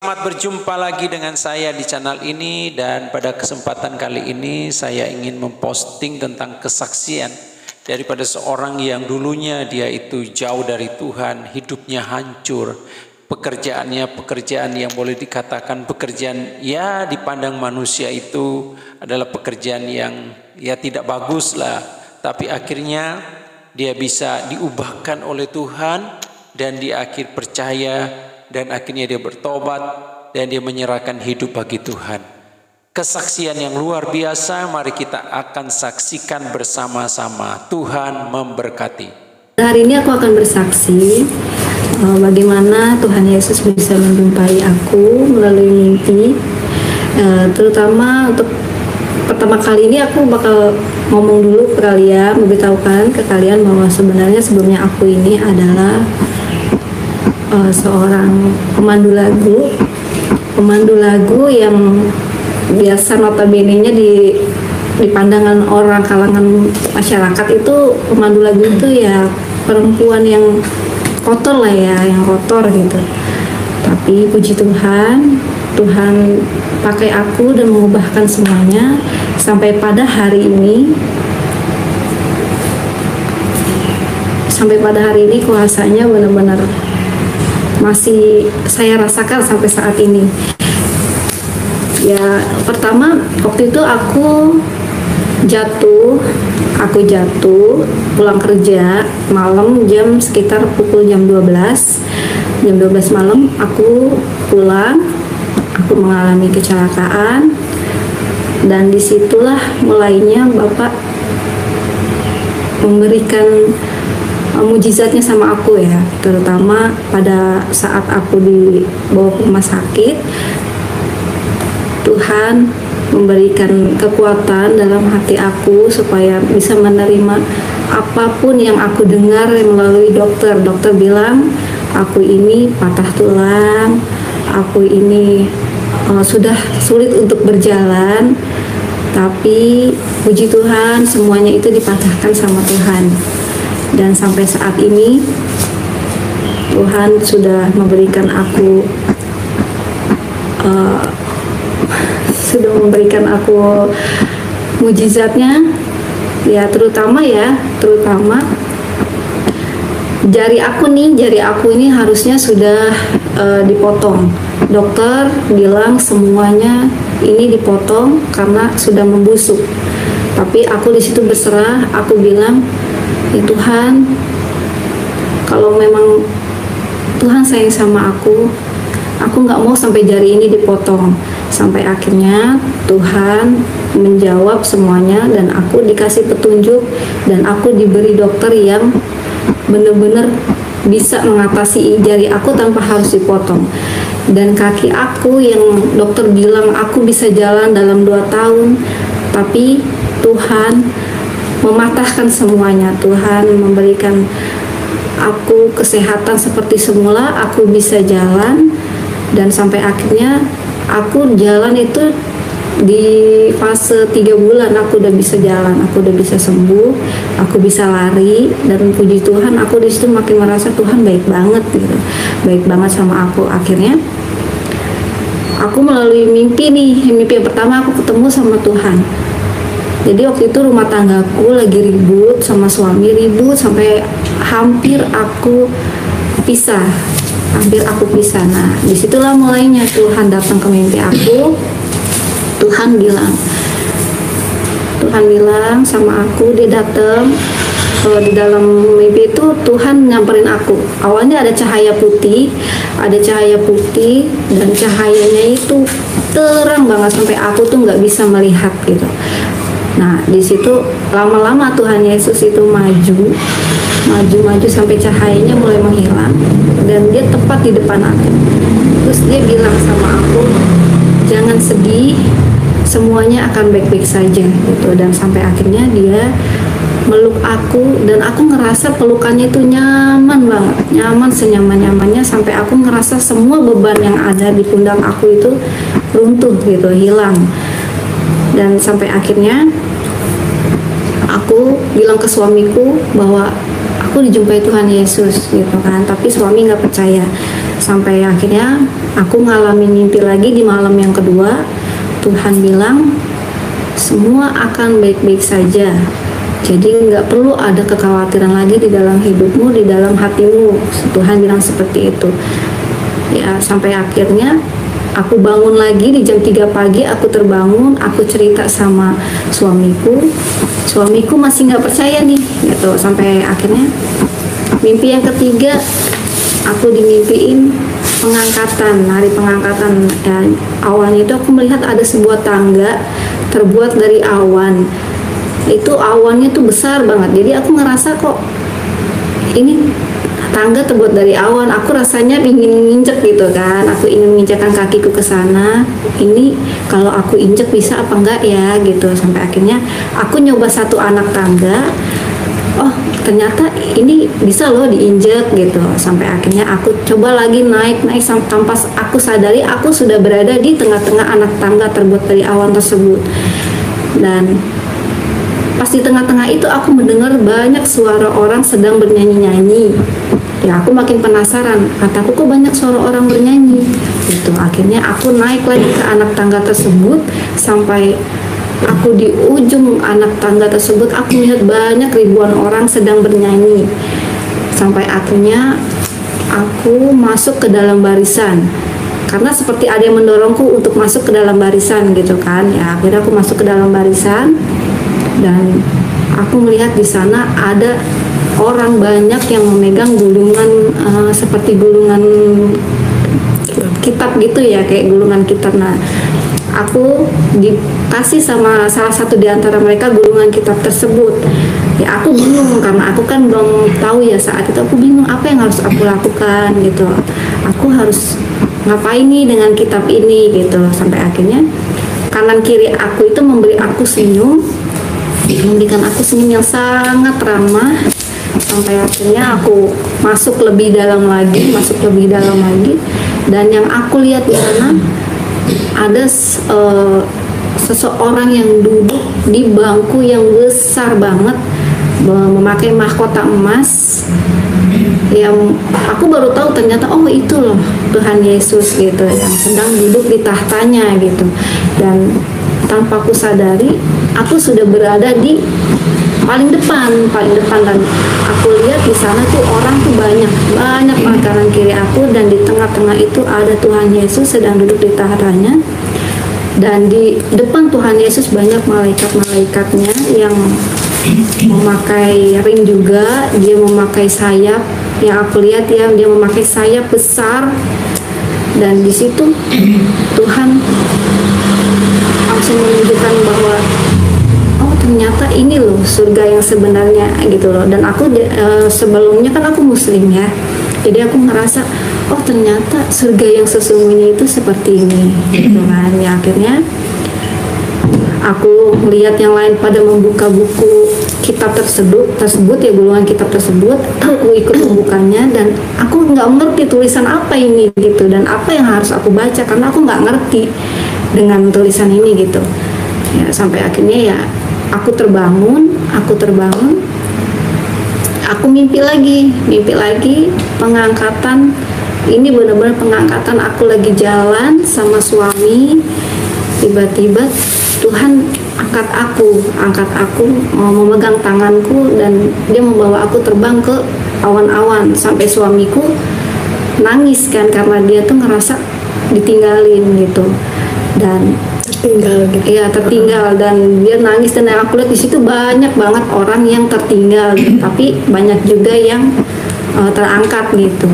Selamat berjumpa lagi dengan saya di channel ini, dan pada kesempatan kali ini saya ingin memposting tentang kesaksian daripada seorang yang dulunya dia itu jauh dari Tuhan, hidupnya hancur, pekerjaannya pekerjaan yang boleh dikatakan pekerjaan ya dipandang manusia itu adalah pekerjaan yang ya tidak bagus lah, tapi akhirnya dia bisa diubahkan oleh Tuhan dan dia akhir percaya. Dan akhirnya dia bertobat dan dia menyerahkan hidup bagi Tuhan. Kesaksian yang luar biasa, mari kita akan saksikan bersama-sama. Tuhan memberkati. Hari ini aku akan bersaksi bagaimana Tuhan Yesus bisa menjumpai aku melalui mimpi. Terutama untuk pertama kali ini aku bakal ngomong dulu ke kalian, memberitahukan ke kalian bahwa sebenarnya sebelumnya aku ini adalah seorang pemandu lagu yang biasa notabene-nya di pandangan orang kalangan masyarakat itu pemandu lagu itu ya perempuan yang kotor lah ya, yang kotor gitu. Tapi puji Tuhan, Tuhan pakai aku dan mengubahkan semuanya sampai pada hari ini. Sampai pada hari ini kuasanya benar-benar masih saya rasakan sampai saat ini. Ya, pertama waktu itu aku jatuh pulang kerja malam sekitar pukul jam 12 malam aku pulang, aku mengalami kecelakaan, dan disitulah mulainya Bapak memberikan mujizatnya sama aku ya, terutama pada saat aku dibawa ke rumah sakit. Tuhan memberikan kekuatan dalam hati aku supaya bisa menerima apapun yang aku dengar melalui dokter. Dokter bilang aku ini patah tulang, aku ini sudah sulit untuk berjalan, tapi puji Tuhan semuanya itu dipatahkan sama Tuhan. Dan sampai saat ini Tuhan sudah memberikan aku mujizatnya ya, terutama jari aku ini harusnya sudah dipotong. Dokter bilang semuanya ini dipotong karena sudah membusuk, tapi aku di situ berserah. Aku bilang, ya Tuhan, kalau memang Tuhan sayang sama aku nggak mau sampai jari ini dipotong. Sampai akhirnya Tuhan menjawab semuanya dan aku dikasih petunjuk dan aku diberi dokter yang benar-benar bisa mengatasi jari aku tanpa harus dipotong. Dan kaki aku yang dokter bilang aku bisa jalan dalam 2 tahun, tapi Tuhan mematahkan semuanya. Tuhan memberikan aku kesehatan seperti semula, aku bisa jalan, dan sampai akhirnya aku jalan itu di fase 3 bulan aku udah bisa jalan, aku udah bisa sembuh, aku bisa lari, dan puji Tuhan aku di situ makin merasa Tuhan baik banget gitu, baik banget sama aku. Akhirnya aku melalui mimpi yang pertama aku ketemu sama Tuhan. Jadi waktu itu rumah tanggaku lagi ribut sama suami, sampai hampir aku pisah. Nah, disitulah mulainya Tuhan datang ke mimpi aku. Tuhan bilang sama aku, dia datang di dalam mimpi itu. Tuhan nyamperin aku. Awalnya ada cahaya putih, dan cahayanya itu terang banget sampai aku tuh nggak bisa melihat gitu. Nah, di situ lama-lama Tuhan Yesus itu maju sampai cahayanya mulai menghilang dan dia tepat di depan aku. Terus dia bilang sama aku, jangan sedih, semuanya akan baik-baik saja gitu. Dan sampai akhirnya dia meluk aku dan aku ngerasa pelukannya itu nyaman banget, nyaman senyaman-nyamannya, sampai aku ngerasa semua beban yang ada di pundak aku itu runtuh gitu, hilang. Dan sampai akhirnya aku bilang ke suamiku bahwa aku dijumpai Tuhan Yesus gitu kan, tapi suami nggak percaya. Sampai akhirnya Aku ngalamin mimpi lagi di malam yang kedua. Tuhan bilang semua akan baik-baik saja. Jadi nggak perlu ada kekhawatiran lagi di dalam hidupmu, di dalam hatimu. Tuhan bilang seperti itu. Ya, sampai akhirnya aku bangun lagi di jam 3 pagi, aku terbangun, aku cerita sama suamiku. Suamiku masih nggak percaya nih, gitu. Sampai akhirnya mimpi yang ketiga, aku dimimpiin pengangkatan, hari pengangkatan. Ya, awalnya itu aku melihat ada sebuah tangga terbuat dari awan. Itu awannya tuh besar banget, jadi aku ngerasa kok ini tangga terbuat dari awan. Aku rasanya ingin nginjek gitu kan, aku ingin menginjakkan kakiku ke sana. Ini kalau aku injek bisa apa enggak ya gitu. Sampai akhirnya aku nyoba satu anak tangga, oh ternyata ini bisa loh diinjek gitu. Sampai akhirnya aku coba lagi naik tanpa aku sadari aku sudah berada di tengah-tengah anak tangga terbuat dari awan tersebut. Dan pas di tengah-tengah itu aku mendengar banyak suara orang sedang bernyanyi-nyanyi. Ya aku makin penasaran, kataku kok banyak suara orang bernyanyi gitu. Akhirnya aku naik lagi ke anak tangga tersebut. Sampai aku di ujung anak tangga tersebut, aku melihat banyak ribuan orang sedang bernyanyi. Sampai akhirnya aku masuk ke dalam barisan, karena seperti ada yang mendorongku untuk masuk ke dalam barisan gitu kan. Ya akhirnya aku masuk ke dalam barisan, dan aku melihat di sana ada orang banyak yang memegang gulungan seperti gulungan kitab gitu ya, kayak gulungan kitab. Nah, aku dikasih sama salah satu di antara mereka gulungan kitab tersebut. Ya aku bingung, karena aku kan belum tahu ya saat itu. Aku bingung apa yang harus aku lakukan gitu. Aku harus ngapain nih dengan kitab ini gitu. Sampai akhirnya kanan kiri aku itu memberi aku senyum, memberikan aku senyum yang sangat ramah. Sampai akhirnya aku masuk lebih dalam lagi, dan yang aku lihat di sana ada seseorang yang duduk di bangku yang besar banget, memakai mahkota emas. Yang aku baru tahu ternyata oh itu loh Tuhan Yesus gitu, yang sedang duduk di tahtanya gitu. Dan tanpa aku sadari aku sudah berada di paling depan, dan aku lihat di sana tuh orang tuh banyak banget kanan kiri aku, dan di tengah-tengah itu ada Tuhan Yesus sedang duduk di tahtanya. Dan di depan Tuhan Yesus banyak malaikat-malaikatnya yang memakai ring juga, dia memakai sayap. Yang aku lihat ya, dia memakai sayap besar. Dan di situ Tuhan langsung menunjukkan bahwa oh ternyata ini loh surga yang sebenarnya gitu loh. Dan aku sebelumnya kan aku muslim ya, jadi aku ngerasa oh ternyata surga yang sesungguhnya itu seperti ini gitu kan. Ya akhirnya aku melihat yang lain pada membuka buku kitab tersebut ya, gulungan kitab tersebut. Aku ikut membukanya, dan aku nggak ngerti tulisan apa ini gitu, dan apa yang harus aku baca, karena aku nggak ngerti dengan tulisan ini gitu ya. Sampai akhirnya ya aku terbangun, aku mimpi lagi pengangkatan. Ini benar-benar pengangkatan. Aku lagi jalan sama suami, tiba-tiba Tuhan angkat aku mau memegang tanganku, dan dia membawa aku terbang ke awan-awan. Sampai suamiku nangis kan, karena dia tuh ngerasa ditinggalin gitu, dan tertinggal, dan dia nangis. Dan yang aku lihat di situ banyak banget orang yang tertinggal, tapi banyak juga yang terangkat gitu.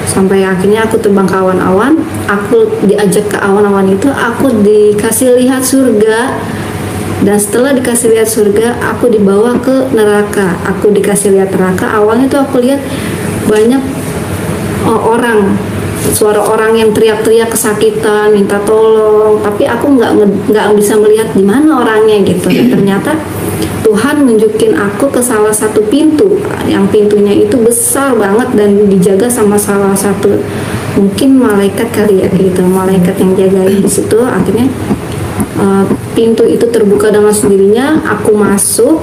Sampai akhirnya aku terbang ke awan-awan, aku diajak ke awan-awan itu, aku dikasih lihat surga. Dan setelah dikasih lihat surga, aku dibawa ke neraka. Aku dikasih lihat neraka. Awalnya tuh aku lihat banyak orang, suara orang yang teriak-teriak kesakitan, minta tolong. Tapi aku nggak bisa melihat di mana orangnya gitu. Dan ternyata Tuhan nunjukin aku ke salah satu pintu, yang pintunya itu besar banget dan dijaga sama salah satu mungkin malaikat kali ya gitu, malaikat yang jagain di situ. Akhirnya pintu itu terbuka dengan sendirinya. Aku masuk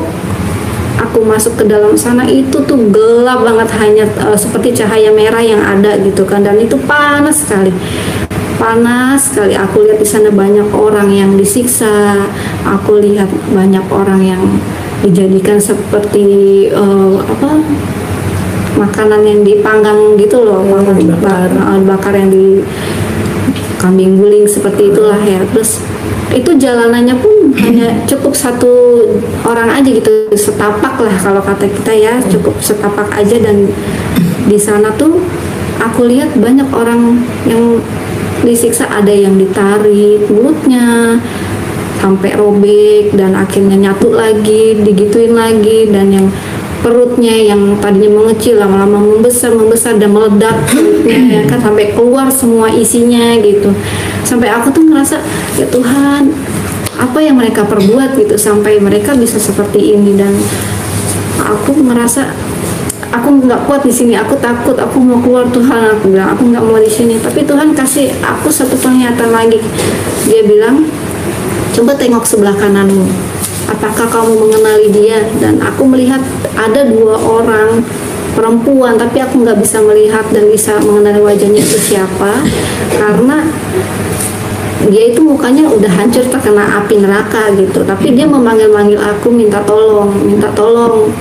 ke dalam sana, itu tuh gelap banget, hanya seperti cahaya merah yang ada gitu kan, dan itu panas sekali. panas sekali. Aku lihat di sana banyak orang yang disiksa, aku lihat banyak orang yang dijadikan seperti makanan yang dipanggang gitu loh, bakar yang di kambing guling seperti itulah ya. Terus itu jalanannya pun hanya cukup satu orang aja gitu, setapak lah kalau kata kita ya, cukup setapak aja. Dan di sana tuh aku lihat banyak orang yang disiksa, ada yang ditarik mulutnya sampai robek dan akhirnya nyatu lagi, digituin lagi, dan yang perutnya yang tadinya mengecil lama-lama membesar dan meledak perutnya ya kan, sampai keluar semua isinya gitu. Sampai aku tuh ngerasa, ya Tuhan, apa yang mereka perbuat gitu sampai mereka bisa seperti ini. Dan aku ngerasa aku nggak kuat di sini, aku takut, aku mau keluar Tuhan. Aku bilang aku nggak mau di sini. Tapi Tuhan kasih aku satu penglihatan lagi. Dia bilang, coba tengok sebelah kananmu, apakah kamu mengenali dia? Dan aku melihat ada 2 orang perempuan, tapi aku nggak bisa melihat dan bisa mengenali wajahnya itu siapa, karena dia itu mukanya udah hancur terkena api neraka gitu. Tapi dia memanggil-manggil aku, minta tolong,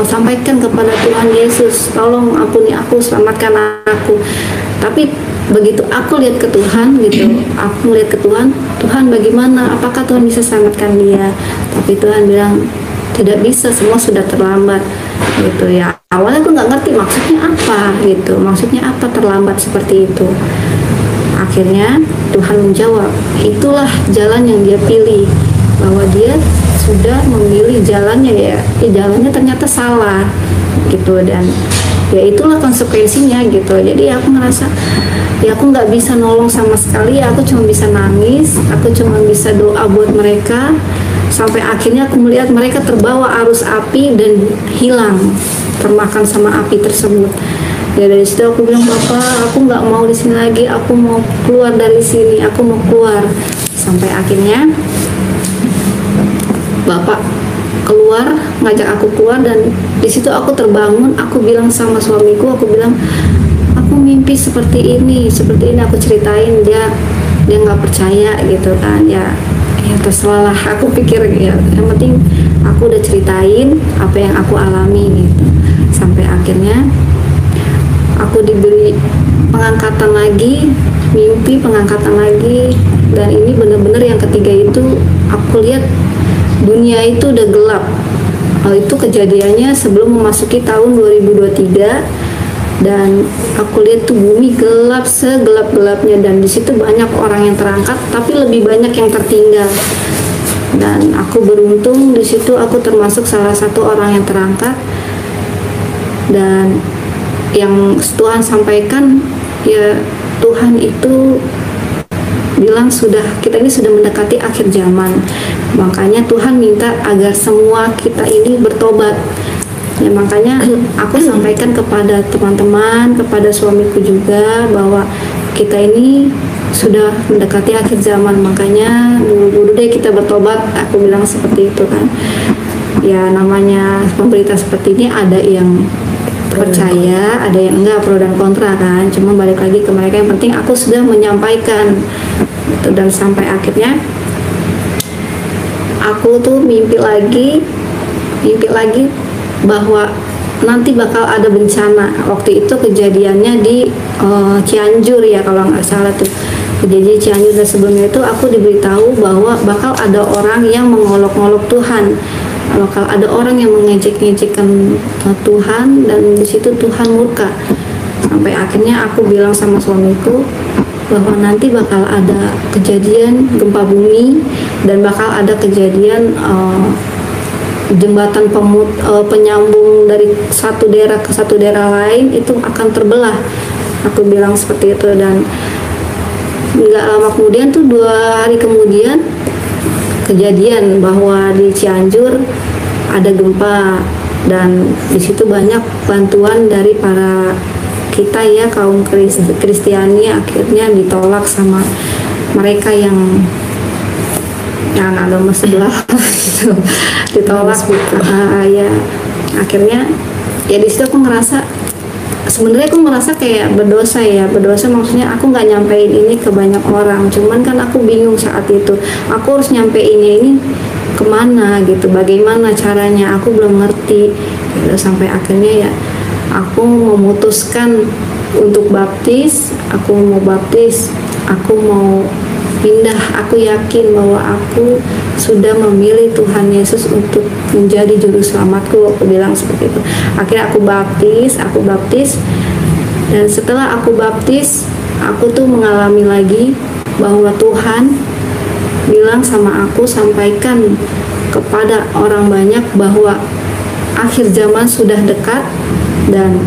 sampaikan kepada Tuhan Yesus, tolong ampuni aku, selamatkan aku. Tapi begitu aku lihat ke Tuhan gitu, aku lihat ke Tuhan, Tuhan bagaimana, apakah Tuhan bisa selamatkan dia? Tapi Tuhan bilang tidak bisa, semua sudah terlambat gitu ya. Awalnya aku nggak ngerti maksudnya apa gitu, maksudnya apa terlambat seperti itu. Akhirnya Tuhan menjawab, itulah jalan yang dia pilih, bahwa dia sudah memilih jalannya ya jalannya ternyata salah gitu, dan ya itulah konsekuensinya gitu. Jadi aku ngerasa ya aku nggak bisa nolong sama sekali, aku cuma bisa nangis, aku cuma bisa doa buat mereka, sampai akhirnya aku melihat mereka terbawa arus api dan hilang, termakan sama api tersebut. Ya dari situ aku bilang, Bapak, aku nggak mau di sini lagi, aku mau keluar dari sini, aku mau keluar. Sampai akhirnya Bapak keluar, ngajak aku keluar, dan di situ aku terbangun. Aku bilang sama suamiku, aku bilang, aku mimpi seperti ini aku ceritain. Dia nggak percaya gitu kan, ya terserah lah, aku pikir ya yang penting aku udah ceritain apa yang aku alami gitu. Sampai akhirnya aku diberi pengangkatan lagi, mimpi pengangkatan lagi. Dan ini benar-benar yang ketiga itu aku lihat dunia itu udah gelap. Itu kejadiannya sebelum memasuki tahun 2023. Dan aku lihat tuh bumi gelap segelap-gelapnya, dan di situ banyak orang yang terangkat, tapi lebih banyak yang tertinggal. Dan aku beruntung di situ, aku termasuk salah satu orang yang terangkat. Dan yang Tuhan sampaikan, ya Tuhan itu bilang kita ini sudah mendekati akhir zaman. Makanya Tuhan minta agar semua kita ini bertobat. Ya makanya aku sampaikan kepada teman-teman, kepada suamiku juga, bahwa kita ini sudah mendekati akhir zaman, makanya dulu deh kita bertobat. Aku bilang seperti itu kan. Ya namanya pemberita seperti ini, ada yang percaya, ada yang enggak, pro dan kontra kan. Cuma balik lagi ke mereka, yang penting aku sudah menyampaikan gitu. Dan sampai akhirnya aku tuh mimpi lagi bahwa nanti bakal ada bencana. Waktu itu kejadiannya di Cianjur ya kalau nggak salah tuh, kejadian Cianjur. Dan sebelumnya itu aku diberitahu bahwa bakal ada orang yang mengolok-olok Tuhan, bakal ada orang yang mengejek-ngejekkan Tuhan, dan di situ Tuhan murka. Sampai akhirnya aku bilang sama suamiku bahwa nanti bakal ada kejadian gempa bumi, dan bakal ada kejadian jembatan penyambung dari satu daerah ke satu daerah lain itu akan terbelah. Aku bilang seperti itu. Dan nggak lama kemudian tuh, 2 hari kemudian, kejadian bahwa di Cianjur ada gempa, dan di situ banyak bantuan dari para kita ya kaum Kristiani akhirnya ditolak sama mereka yang agama sebelah gitu, ditolak. Ya akhirnya ya di situ aku ngerasa sebenarnya aku merasa kayak berdosa ya, berdosa maksudnya aku nggak nyampein ini ke banyak orang, cuman kan aku bingung saat itu aku harus nyampeinnya ini kemana gitu, bagaimana caranya, aku belum ngerti gitu. Sampai akhirnya ya aku memutuskan untuk baptis, aku mau baptis, aku mau pindah, aku yakin bahwa aku sudah memilih Tuhan Yesus untuk menjadi juru selamatku, aku bilang seperti itu. Akhirnya aku baptis, dan setelah aku baptis, aku tuh mengalami lagi bahwa Tuhan bilang sama aku, sampaikan kepada orang banyak bahwa akhir zaman sudah dekat, dan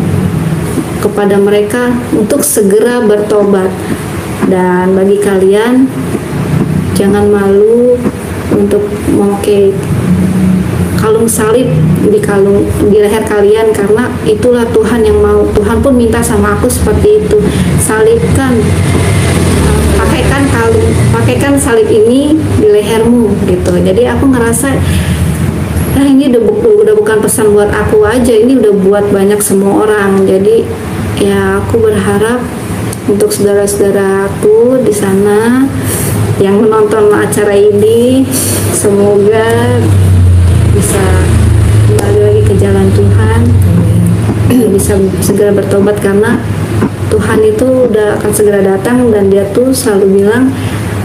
kepada mereka untuk segera bertobat. Dan bagi kalian, jangan malu untuk memakai kalung salib di leher kalian, karena itulah Tuhan yang mau. Tuhan pun minta sama aku seperti itu, salibkan, pakaikan salib ini di lehermu gitu. Jadi aku ngerasa ini udah bukan pesan buat aku aja, ini udah buat banyak semua orang. Jadi ya aku berharap untuk saudara-saudaraku di sana yang menonton acara ini, semoga bisa kembali lagi ke jalan Tuhan, bisa segera bertobat, karena Tuhan itu udah akan segera datang, dan Dia tuh selalu bilang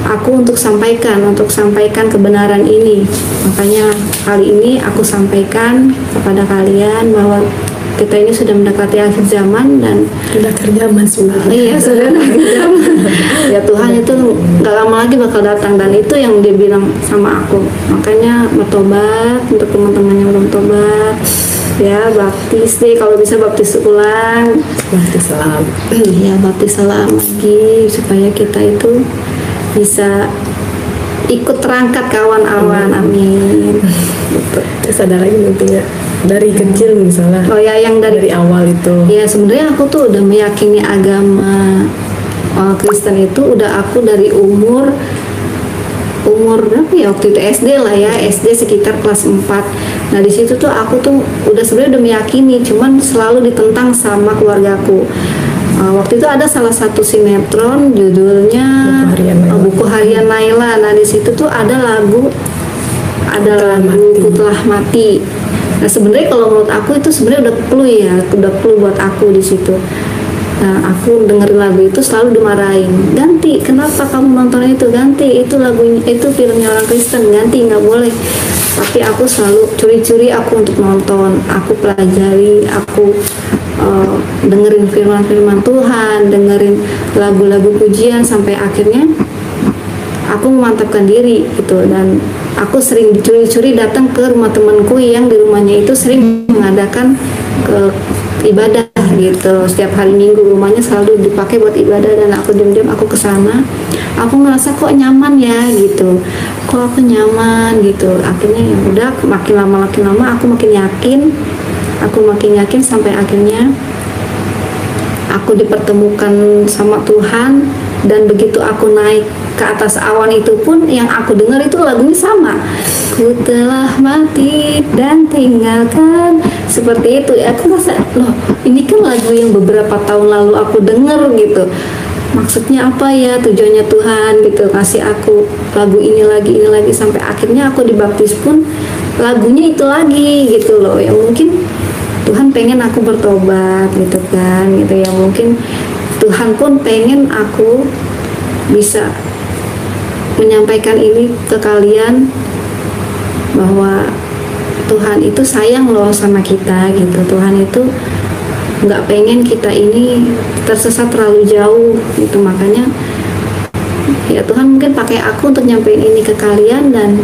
aku untuk sampaikan kebenaran ini. Makanya kali ini aku sampaikan kepada kalian bahwa kita ini sudah mendekati akhir zaman, dan sudah akhir zaman sebenarnya. Iya, sudah akhir zaman. Ya Tuhan itu gak lama lagi bakal datang, dan itu yang Dia bilang sama aku. Makanya bertobat, untuk teman-teman yang belum tobat, ya baptis deh, kalau bisa baptis ulang, Baptis salam. ya baptis salam lagi, supaya kita itu bisa ikut terangkat kawan awan. Amin. Terus ada lagi nantinya dari kecil misalnya. Oh ya, yang dari awal itu. Ya sebenarnya aku tuh udah meyakini agama Kristen itu udah aku dari umur berapa ya waktu itu, SD lah ya, SD sekitar kelas 4. Nah di situ tuh aku tuh udah sebenarnya udah meyakini, cuman selalu ditentang sama keluargaku. Waktu itu ada salah satu sinetron judulnya Buku Harian Naila. Nah di situ tuh ada lagu Ku Telah Mati. Nah sebenarnya kalau menurut aku itu sebenarnya udah clue buat aku di situ. Nah aku dengerin lagu itu selalu dimarahin, ganti, kenapa kamu nonton itu, ganti, itu lagunya, itu filmnya orang Kristen, ganti, nggak boleh. Tapi aku selalu curi-curi aku untuk nonton, aku pelajari, aku dengerin firman-firman Tuhan, dengerin lagu-lagu pujian, sampai akhirnya aku memantapkan diri gitu. Dan aku sering dicuri-curi datang ke rumah temanku yang di rumahnya itu sering mengadakan ibadah gitu. Setiap hari Minggu rumahnya selalu dipakai buat ibadah, dan aku diam-diam aku kesana. Aku ngerasa kok nyaman ya gitu, kok aku nyaman gitu. Akhirnya ya udah, makin lama aku makin yakin sampai akhirnya aku dipertemukan sama Tuhan. Dan begitu aku naik ke atas awan itu pun yang aku dengar itu lagunya sama, ku telah mati dan tinggalkan, seperti itu. Aku rasa loh, ini kan lagu yang beberapa tahun lalu aku dengar gitu, maksudnya apa ya, tujuannya Tuhan gitu kasih aku lagu ini lagi, sampai akhirnya aku dibaptis pun lagunya itu lagi gitu loh. Yang mungkin Tuhan pengen aku bertobat gitu kan, gitu ya. Mungkin Tuhan pun pengen aku bisa menyampaikan ini ke kalian, bahwa Tuhan itu sayang loh sama kita gitu. Tuhan itu nggak pengen kita ini tersesat terlalu jauh gitu. Makanya ya Tuhan mungkin pakai aku untuk nyampein ini ke kalian, dan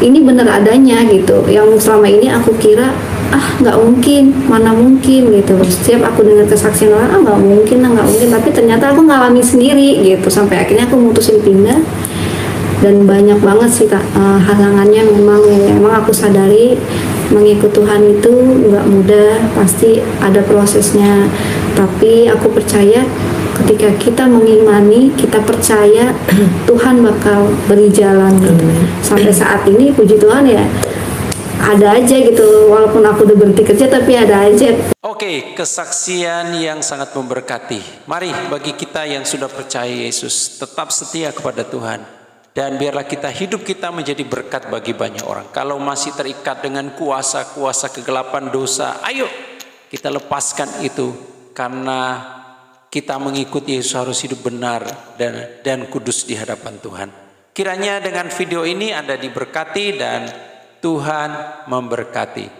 ini bener adanya gitu. Yang selama ini aku kira nggak mungkin, mana mungkin gitu. Setiap aku dengar kesaksian orang, nggak mungkin, tapi ternyata aku ngalami sendiri gitu. Sampai akhirnya aku mutusin pindah, dan banyak banget sih halangannya. Memang aku sadari mengikut Tuhan itu nggak mudah, pasti ada prosesnya. Tapi aku percaya ketika kita mengimani, kita percaya Tuhan bakal beri jalan gitu. Sampai saat ini puji Tuhan ya, ada aja gitu, walaupun aku udah berhenti kerja tapi ada aja. Oke, kesaksian yang sangat memberkati. Mari bagi kita yang sudah percaya Yesus, tetap setia kepada Tuhan. Dan biarlah hidup kita menjadi berkat bagi banyak orang. Kalau masih terikat dengan kuasa-kuasa kegelapan dosa, ayo kita lepaskan itu. Karena kita mengikuti Yesus harus hidup benar dan kudus di hadapan Tuhan. Kiranya dengan video ini Anda diberkati dan Tuhan memberkati.